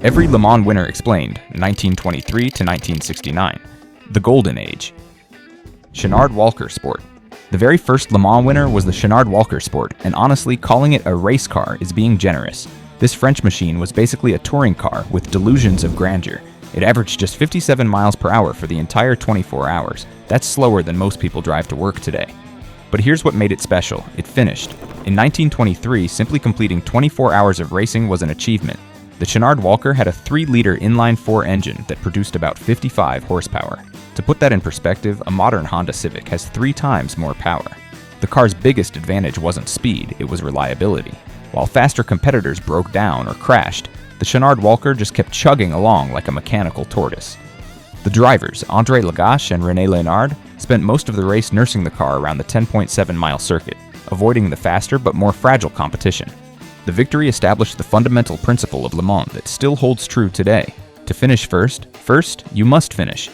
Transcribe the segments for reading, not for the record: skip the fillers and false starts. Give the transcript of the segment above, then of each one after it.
Every Le Mans winner explained, 1923 to 1969, the Golden Age. Shannard Walker Sport. The very first Le Mans winner was the Shannard Walker Sport, and honestly, calling it a race car is being generous. This French machine was basically a touring car with delusions of grandeur. It averaged just 57 miles per hour for the entire 24 hours. That's slower than most people drive to work today. But here's what made it special. It finished. In 1923, simply completing 24 hours of racing was an achievement. The Shannard Walker had a 3-liter inline-4 engine that produced about 55 horsepower. To put that in perspective, a modern Honda Civic has 3 times more power. The car's biggest advantage wasn't speed, it was reliability. While faster competitors broke down or crashed, the Shannard Walker just kept chugging along like a mechanical tortoise. The drivers, André Lagache and René Léonard, spent most of the race nursing the car around the 10.7-mile circuit, avoiding the faster but more fragile competition. The victory established the fundamental principle of Le Mans that still holds true today. To finish first, you must finish.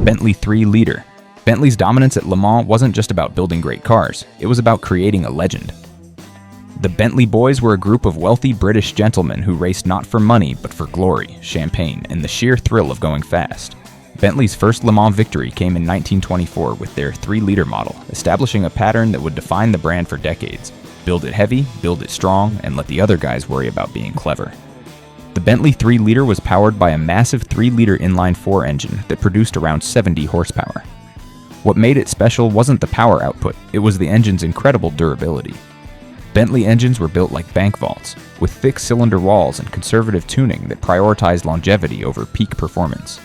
Bentley 3-liter. Bentley's dominance at Le Mans wasn't just about building great cars, it was about creating a legend. The Bentley Boys were a group of wealthy British gentlemen who raced not for money but for glory, champagne, and the sheer thrill of going fast. Bentley's first Le Mans victory came in 1924 with their 3-liter model, establishing a pattern that would define the brand for decades. Build it heavy, build it strong, and let the other guys worry about being clever. The Bentley 3-liter was powered by a massive 3-liter inline-4 engine that produced around 70 horsepower. What made it special wasn't the power output, it was the engine's incredible durability. Bentley engines were built like bank vaults, with thick cylinder walls and conservative tuning that prioritized longevity over peak performance.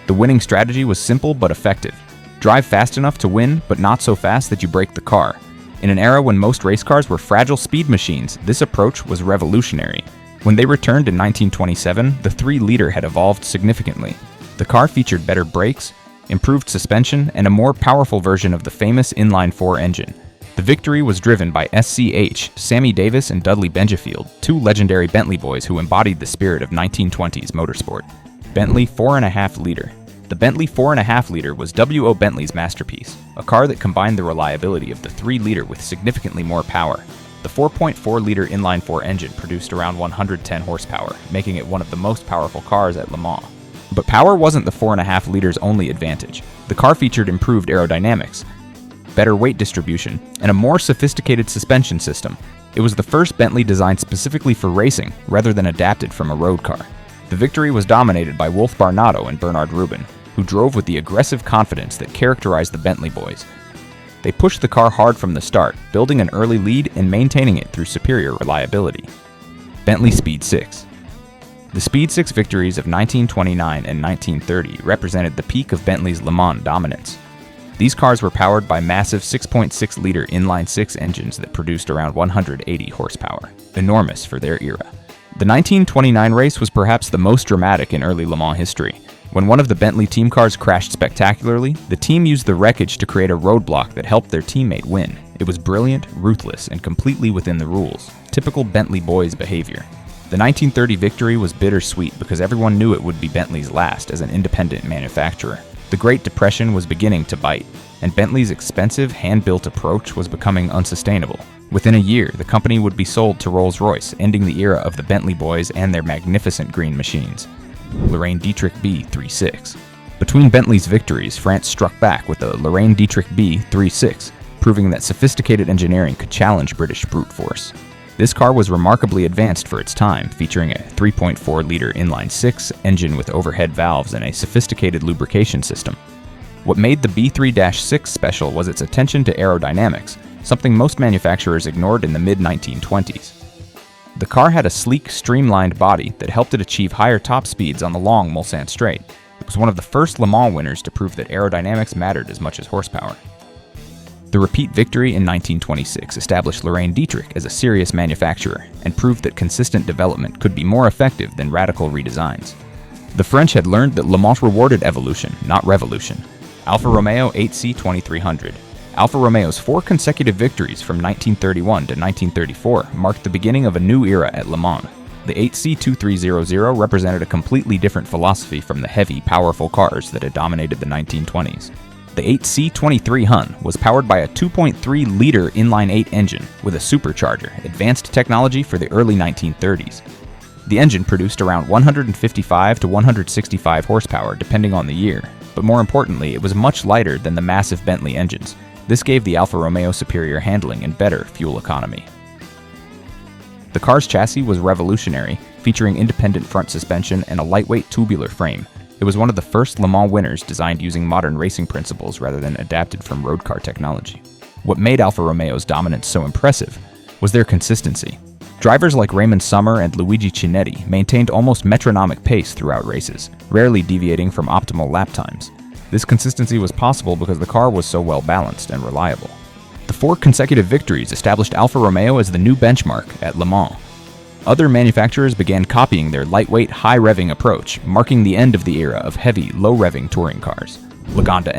The winning strategy was simple but effective. Drive fast enough to win, but not so fast that you break the car. In an era when most race cars were fragile speed machines, this approach was revolutionary. When they returned in 1927, the 3-liter had evolved significantly. The car featured better brakes, improved suspension, and a more powerful version of the famous inline-4 engine. The victory was driven by SCH, Sammy Davis and Dudley Benjafield, 2 legendary Bentley boys who embodied the spirit of 1920s motorsport. Bentley 4.5-liter. The Bentley 4.5-liter was W.O. Bentley's masterpiece, a car that combined the reliability of the 3-liter with significantly more power. The 4.4-liter inline-4 engine produced around 110 horsepower, making it one of the most powerful cars at Le Mans. But power wasn't the 4.5-liter's only advantage. The car featured improved aerodynamics, better weight distribution, and a more sophisticated suspension system. It was the first Bentley designed specifically for racing, rather than adapted from a road car. The victory was dominated by Wolf Barnado and Bernard Rubin, who drove with the aggressive confidence that characterized the Bentley boys. They pushed the car hard from the start, building an early lead and maintaining it through superior reliability. Bentley Speed 6. The Speed 6 victories of 1929 and 1930 represented the peak of Bentley's Le Mans dominance. These cars were powered by massive 6.6-liter inline-6 engines that produced around 180 horsepower, enormous for their era. The 1929 race was perhaps the most dramatic in early Le Mans history. When one of the Bentley team cars crashed spectacularly, the team used the wreckage to create a roadblock that helped their teammate win. It was brilliant, ruthless, and completely within the rules. Typical Bentley boys behavior. The 1930 victory was bittersweet because everyone knew it would be Bentley's last as an independent manufacturer. The Great Depression was beginning to bite, and Bentley's expensive, hand-built approach was becoming unsustainable. Within a year, the company would be sold to Rolls-Royce, ending the era of the Bentley boys and their magnificent green machines. Lraine Dietrich B36. Between Bentley's victories, France struck back with the Lraine Dietrich B36, proving that sophisticated engineering could challenge British brute force. This car was remarkably advanced for its time, featuring a 3.4-liter inline-6 engine with overhead valves and a sophisticated lubrication system. What made the B3-6 special was its attention to aerodynamics, something most manufacturers ignored in the mid-1920s. The car had a sleek, streamlined body that helped it achieve higher top speeds on the long Mulsanne Straight. It was one of the first Le Mans winners to prove that aerodynamics mattered as much as horsepower. The repeat victory in 1926 established Lraine Dietrich as a serious manufacturer and proved that consistent development could be more effective than radical redesigns. The French had learned that Le Mans rewarded evolution, not revolution. Alfa Romeo 8C2300. Alfa Romeo's 4 consecutive victories from 1931 to 1934 marked the beginning of a new era at Le Mans. The 8C2300 represented a completely different philosophy from the heavy, powerful cars that had dominated the 1920s. The 8C23 Hun was powered by a 2.3-liter inline-8 engine with a supercharger, advanced technology for the early 1930s. The engine produced around 155 to 165 horsepower depending on the year, but more importantly, it was much lighter than the massive Bentley engines. This gave the Alfa Romeo superior handling and better fuel economy. The car's chassis was revolutionary, featuring independent front suspension and a lightweight tubular frame. It was one of the first Le Mans winners designed using modern racing principles rather than adapted from road car technology. What made Alfa Romeo's dominance so impressive was their consistency. Drivers like Raymond Sommer and Luigi Chinetti maintained almost metronomic pace throughout races, rarely deviating from optimal lap times. This consistency was possible because the car was so well balanced and reliable. The 4 consecutive victories established Alfa Romeo as the new benchmark at Le Mans. Other manufacturers began copying their lightweight, high-revving approach, marking the end of the era of heavy, low-revving touring cars. Laganda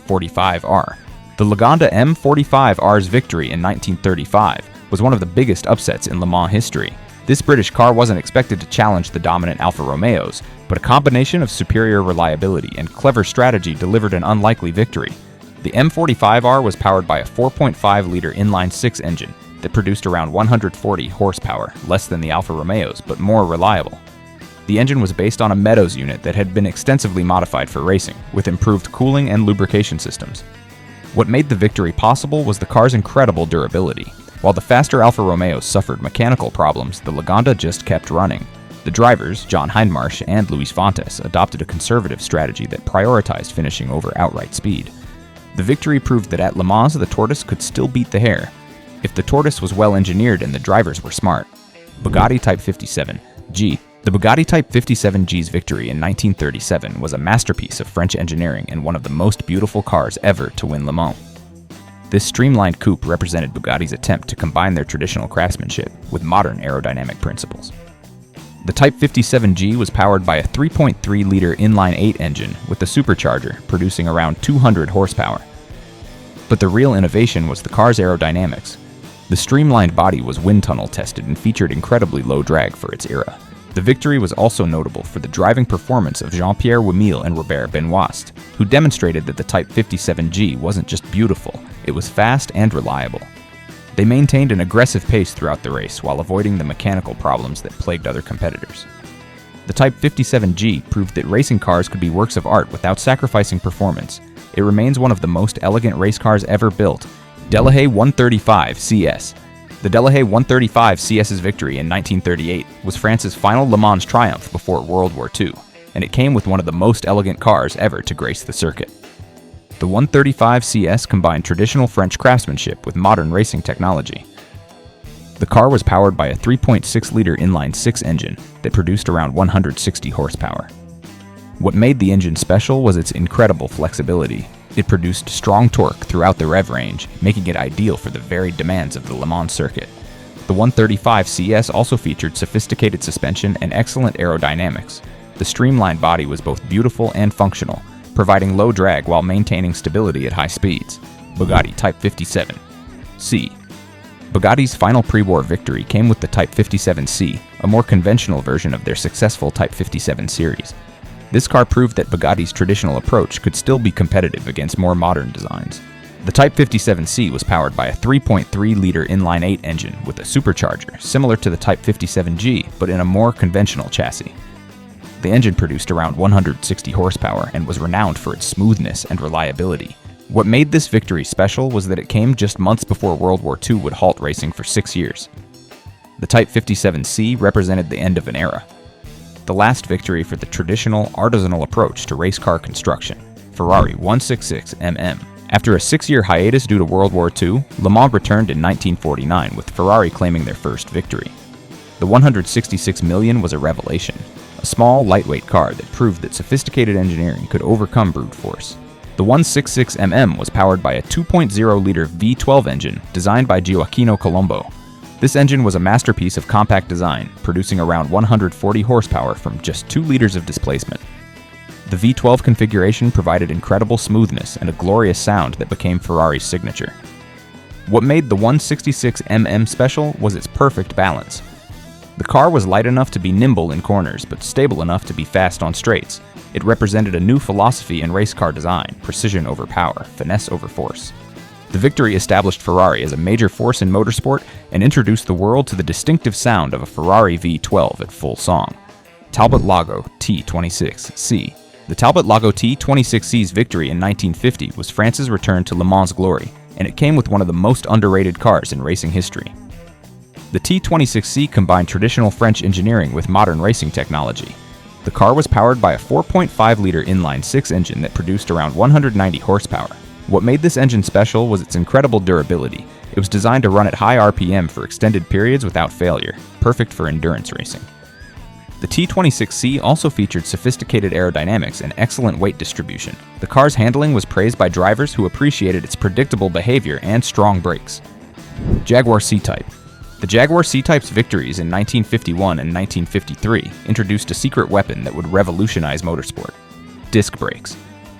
M45R. The Laganda M45R's victory in 1935 was one of the biggest upsets in Le Mans history. This British car wasn't expected to challenge the dominant Alfa Romeos, but a combination of superior reliability and clever strategy delivered an unlikely victory. The M45R was powered by a 4.5-liter inline-6 engine that produced around 140 horsepower, less than the Alfa Romeos, but more reliable. The engine was based on a Meadows unit that had been extensively modified for racing, with improved cooling and lubrication systems. What made the victory possible was the car's incredible durability. While the faster Alfa Romeos suffered mechanical problems, the Laganda just kept running. The drivers, John Hindmarsh and Luis Fontes, adopted a conservative strategy that prioritized finishing over outright speed. The victory proved that at Le Mans, the tortoise could still beat the hare, if the tortoise was well engineered and the drivers were smart. Bugatti Type 57G. The Bugatti Type 57G's victory in 1937 was a masterpiece of French engineering and one of the most beautiful cars ever to win Le Mans. This streamlined coupe represented Bugatti's attempt to combine their traditional craftsmanship with modern aerodynamic principles. The Type 57G was powered by a 3.3-liter inline-8 engine with a supercharger, producing around 200 horsepower. But the real innovation was the car's aerodynamics. The streamlined body was wind tunnel tested and featured incredibly low drag for its era. The victory was also notable for the driving performance of Jean-Pierre Wimille and Robert Benoist, who demonstrated that the Type 57G wasn't just beautiful, it was fast and reliable. They maintained an aggressive pace throughout the race while avoiding the mechanical problems that plagued other competitors. The Type 57G proved that racing cars could be works of art without sacrificing performance. It remains one of the most elegant race cars ever built. Delahaye 135 CS. The Delahaye 135 CS's victory in 1938 was France's final Le Mans triumph before World War II, and it came with one of the most elegant cars ever to grace the circuit. The 135 CS combined traditional French craftsmanship with modern racing technology. The car was powered by a 3.6-liter inline-6 engine that produced around 160 horsepower. What made the engine special was its incredible flexibility. It produced strong torque throughout the rev range, making it ideal for the varied demands of the Le Mans circuit. The 135 CS also featured sophisticated suspension and excellent aerodynamics. The streamlined body was both beautiful and functional, providing low drag while maintaining stability at high speeds. Bugatti Type 57C. Bugatti's final pre-war victory came with the Type 57C, a more conventional version of their successful Type 57 series. This car proved that Bugatti's traditional approach could still be competitive against more modern designs. The Type 57C was powered by a 3.3-liter inline-8 engine with a supercharger, similar to the Type 57G, but in a more conventional chassis. The engine produced around 160 horsepower and was renowned for its smoothness and reliability. What made this victory special was that it came just months before World War II would halt racing for 6 years. The Type 57C represented the end of an era. The last victory for the traditional, artisanal approach to race car construction. Ferrari 166mm. After a 6-year hiatus due to World War II, Le Mans returned in 1949 with Ferrari claiming their first victory. The 166 million was a revelation. A small, lightweight car that proved that sophisticated engineering could overcome brute force. The 166mm was powered by a 2.0-liter V12 engine designed by Gioacchino Colombo. This engine was a masterpiece of compact design, producing around 140 horsepower from just 2 liters of displacement. The V12 configuration provided incredible smoothness and a glorious sound that became Ferrari's signature. What made the 166mm special was its perfect balance. The car was light enough to be nimble in corners, but stable enough to be fast on straights. It represented a new philosophy in race car design: precision over power, finesse over force. The victory established Ferrari as a major force in motorsport and introduced the world to the distinctive sound of a Ferrari V12 at full song. Talbot Lago T26C. The Talbot Lago T26C's victory in 1950 was France's return to Le Mans glory, and it came with one of the most underrated cars in racing history. The T26C combined traditional French engineering with modern racing technology. The car was powered by a 4.5-liter inline-six engine that produced around 190 horsepower. What made this engine special was its incredible durability. It was designed to run at high RPM for extended periods without failure, perfect for endurance racing. The T26C also featured sophisticated aerodynamics and excellent weight distribution. The car's handling was praised by drivers who appreciated its predictable behavior and strong brakes. Jaguar C-Type. The Jaguar C-Type's victories in 1951 and 1953 introduced a secret weapon that would revolutionize motorsport: disc brakes.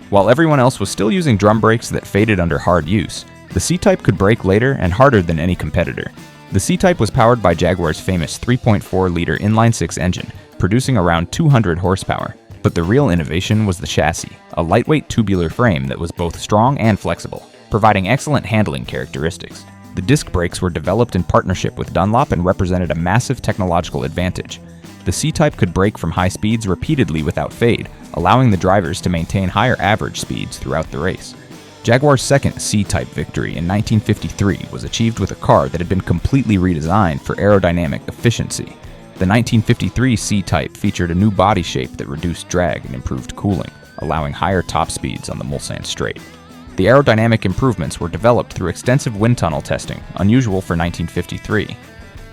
While everyone else was still using drum brakes that faded under hard use, the C-Type could brake later and harder than any competitor. The C-Type was powered by Jaguar's famous 3.4-liter inline-six engine, producing around 200 horsepower. But the real innovation was the chassis, a lightweight tubular frame that was both strong and flexible, providing excellent handling characteristics. The disc brakes were developed in partnership with Dunlop and represented a massive technological advantage. The C-Type could brake from high speeds repeatedly without fade, allowing the drivers to maintain higher average speeds throughout the race. Jaguar's second C-Type victory in 1953 was achieved with a car that had been completely redesigned for aerodynamic efficiency. The 1953 C-Type featured a new body shape that reduced drag and improved cooling, allowing higher top speeds on the Mulsanne Straight. The aerodynamic improvements were developed through extensive wind tunnel testing, unusual for 1953.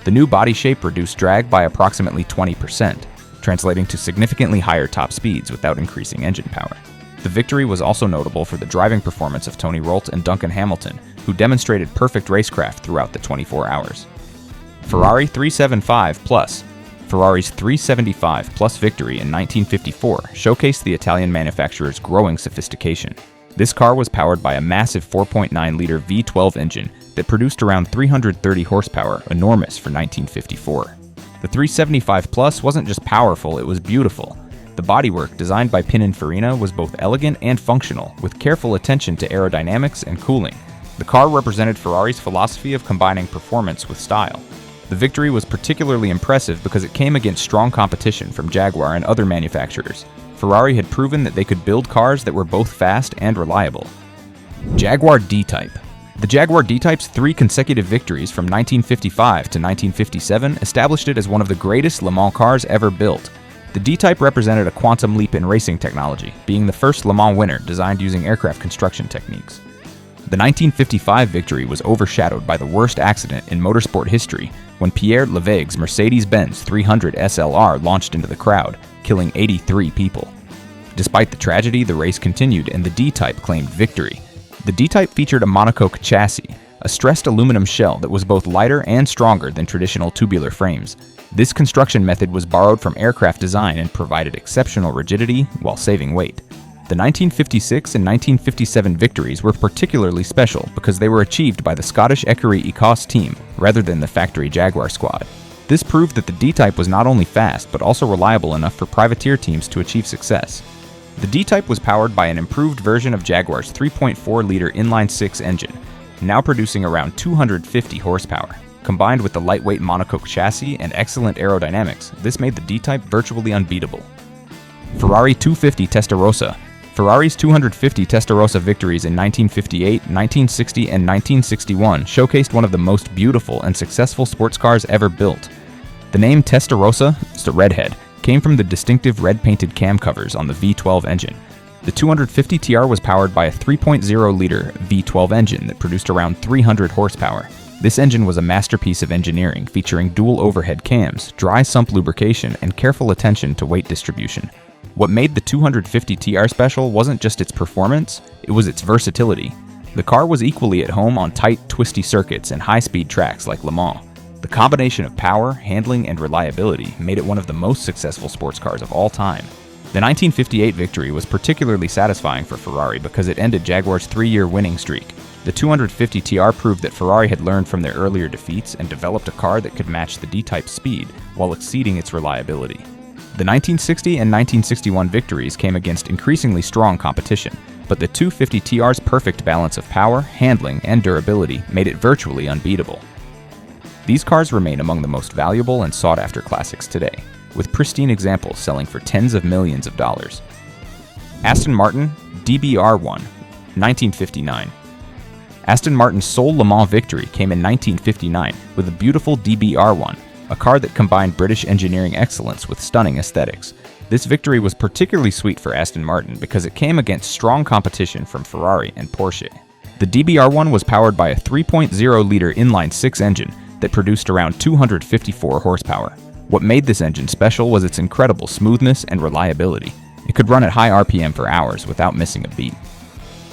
The new body shape reduced drag by approximately 20%, translating to significantly higher top speeds without increasing engine power. The victory was also notable for the driving performance of Tony Rolt and Duncan Hamilton, who demonstrated perfect racecraft throughout the 24 hours. Ferrari 375 Plus. Ferrari's 375 Plus victory in 1954 showcased the Italian manufacturer's growing sophistication. This car was powered by a massive 4.9-liter V12 engine that produced around 330 horsepower, enormous for 1954. The 375 Plus wasn't just powerful, it was beautiful. The bodywork, designed by Pininfarina, was both elegant and functional, with careful attention to aerodynamics and cooling. The car represented Ferrari's philosophy of combining performance with style. The victory was particularly impressive because it came against strong competition from Jaguar and other manufacturers. Ferrari had proven that they could build cars that were both fast and reliable. Jaguar DType. The Jaguar DType's 3 consecutive victories from 1955 to 1957 established it as one of the greatest Le Mans cars ever built. The DType represented a quantum leap in racing technology, being the first Le Mans winner designed using aircraft construction techniques. The 1955 victory was overshadowed by the worst accident in motorsport history when Pierre Lévesque's Mercedes-Benz 300 SLR launched into the crowd, killing 83 people. Despite the tragedy, the race continued and the DType claimed victory. The DType featured a monocoque chassis, a stressed aluminum shell that was both lighter and stronger than traditional tubular frames. This construction method was borrowed from aircraft design and provided exceptional rigidity while saving weight. The 1956 and 1957 victories were particularly special because they were achieved by the Scottish Écurie Ecos team rather than the factory Jaguar squad. This proved that the DType was not only fast but also reliable enough for privateer teams to achieve success. The DType was powered by an improved version of Jaguar's 3.4-liter inline-six engine, now producing around 250 horsepower. Combined with the lightweight monocoque chassis and excellent aerodynamics, this made the DType virtually unbeatable. Ferrari 250 Tessterosa. Ferrari's 250 Tessterosa victories in 1958, 1960, and 1961 showcased one of the most beautiful and successful sports cars ever built. The name Tessterosa, it's the redhead, came from the distinctive red-painted cam covers on the V12 engine. The 250 TR was powered by a 3.0-liter V12 engine that produced around 300 horsepower. This engine was a masterpiece of engineering, featuring dual overhead cams, dry sump lubrication, and careful attention to weight distribution. What made the 250 TR special wasn't just its performance, it was its versatility. The car was equally at home on tight, twisty circuits and high-speed tracks like Le Mans. The combination of power, handling, and reliability made it one of the most successful sports cars of all time. The 1958 victory was particularly satisfying for Ferrari because it ended Jaguar's 3-year winning streak. The 250 TR proved that Ferrari had learned from their earlier defeats and developed a car that could match the D-Type speed while exceeding its reliability. The 1960 and 1961 victories came against increasingly strong competition. but the 250TR's perfect balance of power, handling, and durability made it virtually unbeatable. These cars remain among the most valuable and sought-after classics today, with pristine examples selling for tens of millions of dollars. Aston Martin DBR1, 1959. Aston Martin's sole Le Mans victory came in 1959 with a beautiful DBR1, a car that combined British engineering excellence with stunning aesthetics. This victory was particularly sweet for Aston Martin because it came against strong competition from Ferrari and Porsche. The DBR1 was powered by a 3.0-liter inline-six engine that produced around 254 horsepower. What made this engine special was its incredible smoothness and reliability. It could run at high RPM for hours without missing a beat.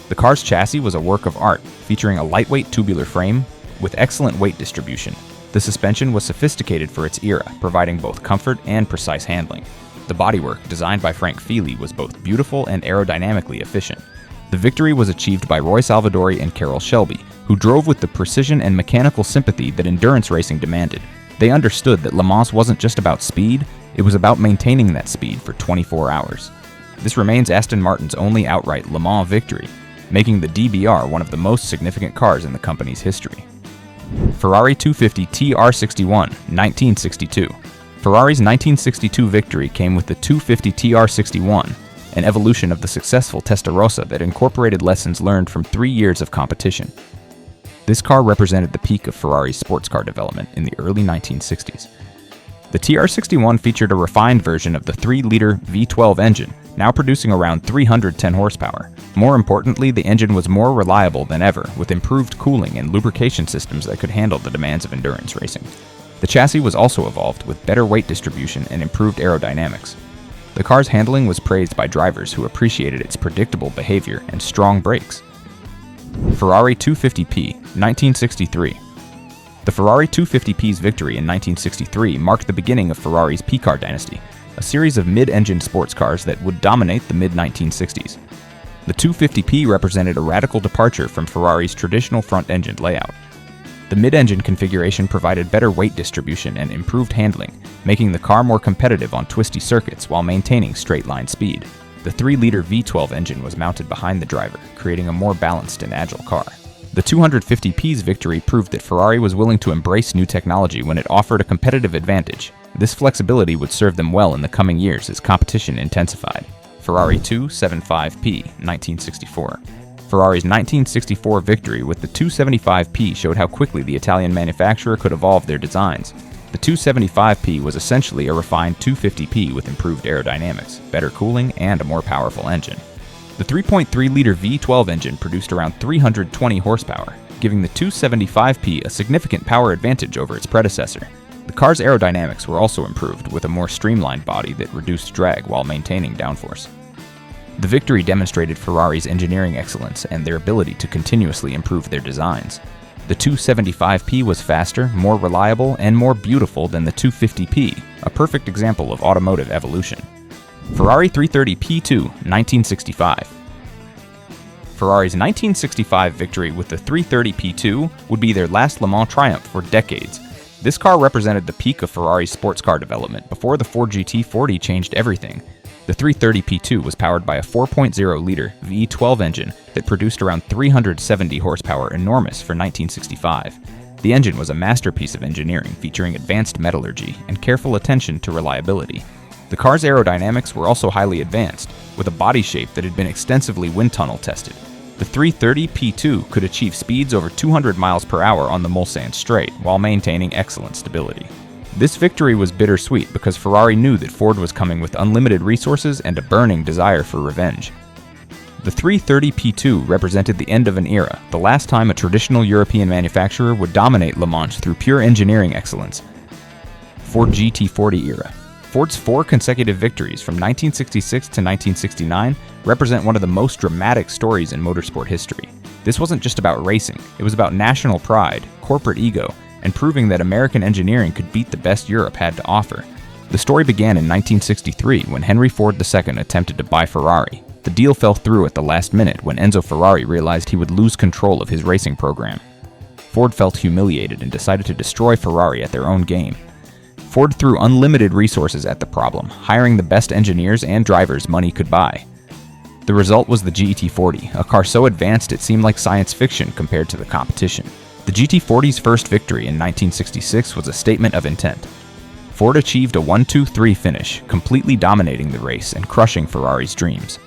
The car's chassis was a work of art, featuring a lightweight tubular frame with excellent weight distribution. The suspension was sophisticated for its era, providing both comfort and precise handling. The bodywork, designed by Frank Feely, was both beautiful and aerodynamically efficient. The victory was achieved by Roy Salvadori and Carroll Shelby, who drove with the precision and mechanical sympathy that endurance racing demanded. They understood that Le Mans wasn't just about speed, it was about maintaining that speed for 24 hours. This remains Aston Martin's only outright Le Mans victory, making the DBR one of the most significant cars in the company's history. Ferrari 250 TR61, 1962. Ferrari's 1962 victory came with the 250 TR61, an evolution of the successful Tessterosa that incorporated lessons learned from 3 years of competition. This car represented the peak of Ferrari's sports car development in the early 1960s. The TR61 featured a refined version of the 3-liter V12 engine, now producing around 310 horsepower. More importantly, the engine was more reliable than ever, with improved cooling and lubrication systems that could handle the demands of endurance racing. The chassis was also evolved with better weight distribution and improved aerodynamics. The car's handling was praised by drivers who appreciated its predictable behavior and strong brakes. Ferrari 250p, 1963. The Ferrari 250p's victory in 1963 marked the beginning of Ferrari's P-car dynasty, a series of mid-engine sports cars that would dominate the mid-1960s. The 250p represented a radical departure from Ferrari's traditional front-engine layout. The mid-engine configuration provided better weight distribution and improved handling, making the car more competitive on twisty circuits while maintaining straight-line speed. The 3-liter V12 engine was mounted behind the driver, creating a more balanced and agile car. The 250p's victory proved that Ferrari was willing to embrace new technology when it offered a competitive advantage. This flexibility would serve them well in the coming years as competition intensified. Ferrari 275p, 1964. Ferrari's 1964 victory with the 275p showed how quickly the Italian manufacturer could evolve their designs. The 275p was essentially a refined 250p with improved aerodynamics, better cooling, and a more powerful engine. The 3.3-liter V12 engine produced around 320 horsepower, giving the 275p a significant power advantage over its predecessor. The car's aerodynamics were also improved with a more streamlined body that reduced drag while maintaining downforce. The victory demonstrated Ferrari's engineering excellence and their ability to continuously improve their designs. The 275p was faster, more reliable, and more beautiful than the 250p, a perfect example of automotive evolution. Ferrari 330p2, 1965. Ferrari's 1965 victory with the 330p2 would be their last Le Mans triumph for decades. This car represented the peak of Ferrari's sports car development before the Ford GT40 changed everything. The 330p2 was powered by a 4.0-liter V12 engine that produced around 370 horsepower, enormous for 1965. The engine was a masterpiece of engineering featuring advanced metallurgy and careful attention to reliability. The car's aerodynamics were also highly advanced, with a body shape that had been extensively wind tunnel tested. The 330p2 could achieve speeds over 200 miles per hour on the Mulsanne Straight while maintaining excellent stability. This victory was bittersweet because Ferrari knew that Ford was coming with unlimited resources and a burning desire for revenge. The 330p2 represented the end of an era, the last time a traditional European manufacturer would dominate Le Mans through pure engineering excellence. Ford GT40 era. Ford's 4 consecutive victories from 1966 to 1969 represent one of the most dramatic stories in motorsport history. This wasn't just about racing, it was about national pride, corporate ego, and proving that American engineering could beat the best Europe had to offer. The story began in 1963 when Henry Ford II attempted to buy Ferrari. The deal fell through at the last minute when Enzo Ferrari realized he would lose control of his racing program. Ford felt humiliated and decided to destroy Ferrari at their own game. Ford threw unlimited resources at the problem, hiring the best engineers and drivers money could buy. The result was the GT40, a car so advanced it seemed like science fiction compared to the competition. The GT40's first victory in 1966 was a statement of intent. Ford achieved a 1-2-3 finish, completely dominating the race and crushing Ferrari's dreams.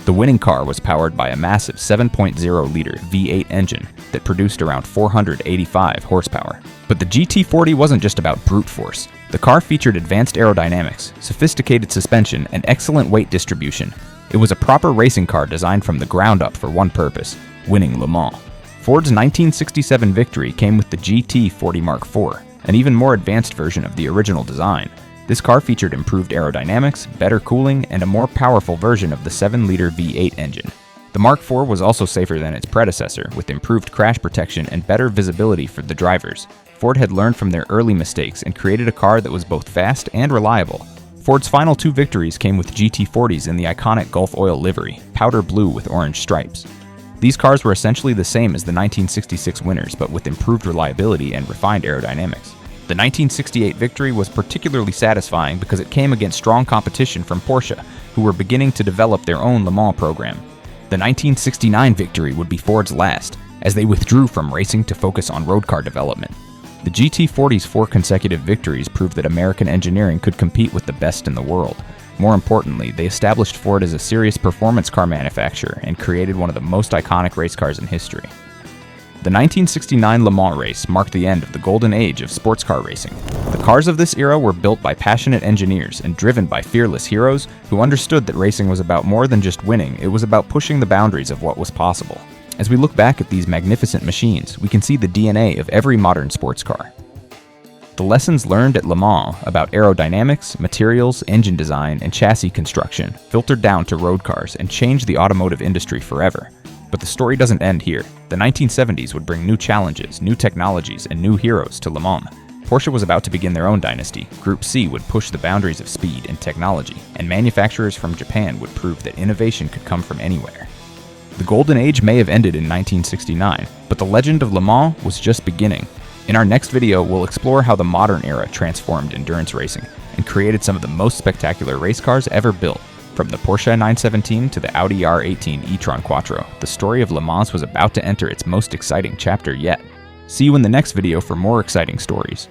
The winning car was powered by a massive 7.0-liter V8 engine that produced around 485 horsepower. But the GT40 wasn't just about brute force. The car featured advanced aerodynamics, sophisticated suspension, and excellent weight distribution. It was a proper racing car designed from the ground up for one purpose: winning Le Mans. Ford's 1967 victory came with the GT40 Mark IV, an even more advanced version of the original design. This car featured improved aerodynamics, better cooling, and a more powerful version of the 7-liter V8 engine. The Mark IV was also safer than its predecessor, with improved crash protection and better visibility for the drivers. Ford had learned from their early mistakes and created a car that was both fast and reliable. Ford's final 2 victories came with GT40s in the iconic Gulf Oil livery, powder blue with orange stripes. These cars were essentially the same as the 1966 winners, but with improved reliability and refined aerodynamics. The 1968 victory was particularly satisfying because it came against strong competition from Porsche, who were beginning to develop their own Le Mans program. The 1969 victory would be Ford's last, as they withdrew from racing to focus on road car development. The GT40's 4 consecutive victories proved that American engineering could compete with the best in the world. More importantly, they established Ford as a serious performance car manufacturer and created one of the most iconic race cars in history. The 1969 Le Mans race marked the end of the golden age of sports car racing. The cars of this era were built by passionate engineers and driven by fearless heroes who understood that racing was about more than just winning, it was about pushing the boundaries of what was possible. As we look back at these magnificent machines, we can see the DNA of every modern sports car. The lessons learned at Le Mans about aerodynamics, materials, engine design, and chassis construction filtered down to road cars and changed the automotive industry forever. But the story doesn't end here. The 1970s would bring new challenges, new technologies, and new heroes to Le Mans. Porsche was about to begin their own dynasty. Group C would push the boundaries of speed and technology, and manufacturers from Japan would prove that innovation could come from anywhere. The golden age may have ended in 1969, but the legend of Le Mans was just beginning. In our next video, we'll explore how the modern era transformed endurance racing and created some of the most spectacular race cars ever built. From the Porsche 917 to the Audi R18 e-tron Quattro, the story of Le Mans was about to enter its most exciting chapter yet. See you in the next video for more exciting stories.